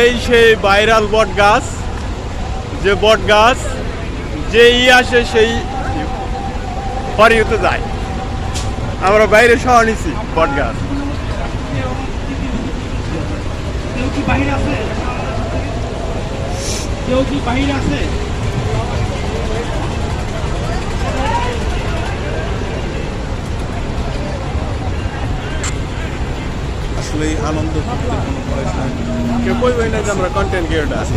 এই সেই ভাইরাল বট গাছ, যে বট গাছ যেই আসে সেই হরিউতে যায়। আমরা বাইরে সহ নিছি বট গাছ। কেউ কি বাহির আছে? কেউ কি বাহির আছে? আসলে আনন্দ করতে কোনো বয়স নাই। কেউ কইবেই না যে আমরা কন্টেন্ট ক্রিয়েটার আছি।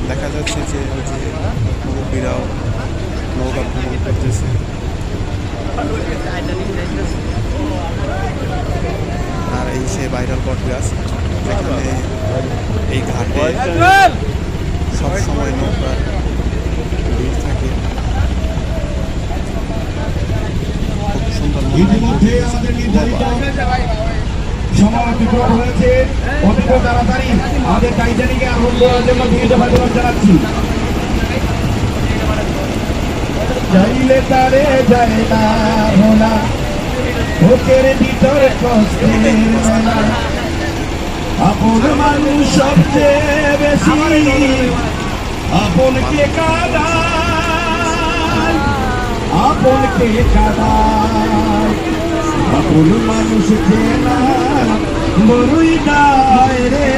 দেখা যাচ্ছে যে ওই যে মুরব্বীরাও নৌকা ভ্রমণ করতেছে। আর এই সে ভাইরাল বট গাছ, যেখানে এই ঘাটে সবসময় নৌকার ভিড় থাকে। খুব সুন্দর ইতিমধ্যে আমাদের নির্ধারিত সময় অতিক্রম হয়েছে। অতীব তাড়াতাড়ি আমাদের টাইটানিকে আরম্ভ করার জন্য ধন্যবাদ জানাচ্ছি। যাইলে তারে যায় না ভোলা, বুকের ভিতর কষ্টের মেলা। আপন মানুষ সবচেয়ে বেশি আপনকে কাঁদায়, আপনকে কাঁদায়। আপন মানুষ চেনা বড়ই দায় রে।